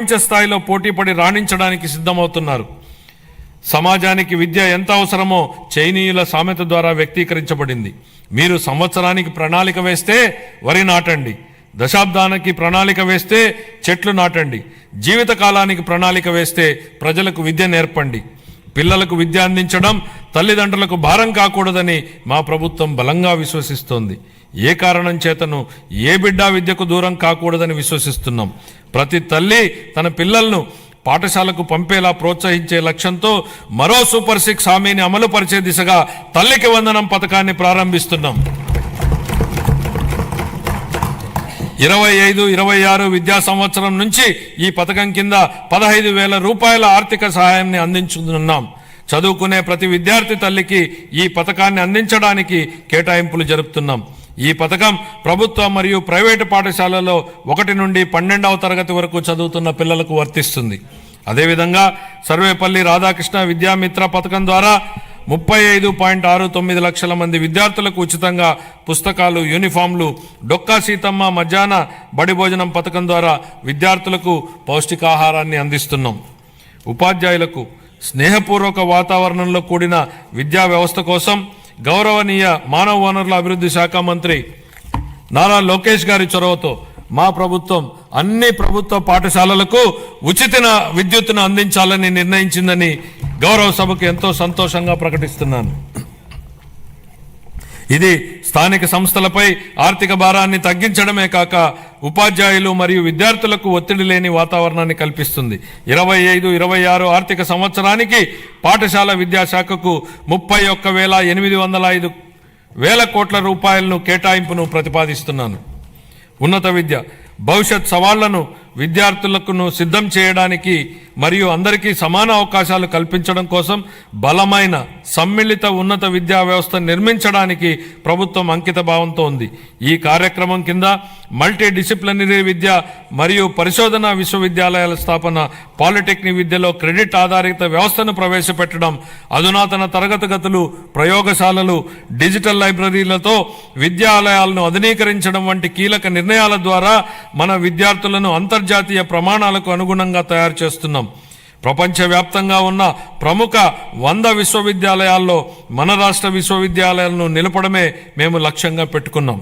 ప్రపంచ స్థాయిలో పోటీపడి రాణించడానికి సిద్ధమవుతున్నారు. సమాజానికి విద్య ఎంత అవసరమో చైనీయుల సామెత ద్వారా వ్యక్తీకరించబడింది. మీరు సంవత్సరానికి ప్రణాళిక వేస్తే వరి నాటండి, దశాబ్దానికి ప్రణాళిక వేస్తే చెట్లు నాటండి, జీవితకాలానికి ప్రణాళిక వేస్తే ప్రజలకు విద్య నేర్పండి. పిల్లలకు విద్య అందించడం తల్లిదండ్రులకు భారం కాకూడదని మా ప్రభుత్వం బలంగా విశ్వసిస్తోంది. ఏ కారణం చేతను ఏ బిడ్డ విద్యకు దూరం కాకూడదని విశ్వసిస్తున్నాం. ప్రతి తల్లి తన పిల్లలను పాఠశాలకు పంపేలా ప్రోత్సహించే లక్ష్యంతో మరో సూపర్ 6 హామీని అమలు పరిచే దిశగా తల్లికి వందనం పథకాన్ని ప్రారంభిస్తున్నాం. 25-26 విద్యా సంవత్సరం నుంచి ఈ పథకం కింద 15,000 రూపాయల ఆర్థిక సహాయాన్ని అందించుతున్నాం. చదువుకునే ప్రతి విద్యార్థి తల్లికి ఈ పథకాన్ని అందించడానికి కేటాయింపులు జరుపుతున్నాం. ఈ పథకం ప్రభుత్వ మరియు ప్రైవేటు పాఠశాలలో 1 నుండి 12వ తరగతి వరకు చదువుతున్న పిల్లలకు వర్తిస్తుంది. అదేవిధంగా సర్వేపల్లి రాధాకృష్ణ విద్యామిత్ర పథకం ద్వారా 35.69 లక్షల మంది విద్యార్థులకు ఉచితంగా పుస్తకాలు, యూనిఫామ్లు, డొక్కా సీతమ్మ మధ్యాహ్న బడి భోజనం పథకం ద్వారా విద్యార్థులకు పౌష్టికాహారాన్ని అందిస్తున్నాం. ఉపాధ్యాయులకు స్నేహపూర్వక వాతావరణంలో కూడిన విద్యా వ్యవస్థ కోసం గౌరవనీయ మానవ వనరుల అభివృద్ధి శాఖ మంత్రి నారా లోకేష్ గారి చొరవతో మా ప్రభుత్వం అన్ని ప్రభుత్వ పాఠశాలలకు ఉచిత విద్యుత్తును అందించాలని నిర్ణయించిందని గౌరవ సభకు ఎంతో సంతోషంగా ప్రకటిస్తున్నాను. ఇది స్థానిక సంస్థలపై ఆర్థిక భారాన్ని తగ్గించడమే కాక ఉపాధ్యాయులు మరియు విద్యార్థులకు ఒత్తిడి లేని వాతావరణాన్ని కల్పిస్తుంది. 25-26 ఆర్థిక సంవత్సరానికి పాఠశాల విద్యాశాఖకు 31,805 కోట్ల రూపాయలను కేటాయింపును ప్రతిపాదిస్తున్నాను. ఉన్నత విద్య భవిష్యత్ సవాళ్లను విద్యార్థులకు సిద్ధం చేయడానికి మరియు అందరికీ సమాన అవకాశాలు కల్పించడం కోసం బలమైన సమ్మిళిత ఉన్నత విద్యా వ్యవస్థ నిర్మించడానికి ప్రభుత్వం అంకిత భావంతో ఉంది. ఈ కార్యక్రమం కింద మల్టీ డిసిప్లినరీ విద్య మరియు పరిశోధన విశ్వవిద్యాలయాల స్థాపన, పాలిటెక్నిక్ విద్యలో క్రెడిట్ ఆధారిత వ్యవస్థను ప్రవేశపెట్టడం, అధునాతన తరగతి గదులు, ప్రయోగశాలలు, డిజిటల్ లైబ్రరీలతో విద్యాలయాలను ఆధునీకరించడం వంటి కీలక నిర్ణయాల ద్వారా మన విద్యార్థులను అంతర్జాతీయ ప్రమాణాలకు అనుగుణంగా తయారు చేస్తున్నాం. ప్రపంచవ్యాప్తంగా ఉన్న ప్రముఖ 100 విశ్వవిద్యాలయాల్లో మన రాష్ట్ర విశ్వవిద్యాలయాలను నిలపడమే మేము లక్ష్యంగా పెట్టుకున్నాం.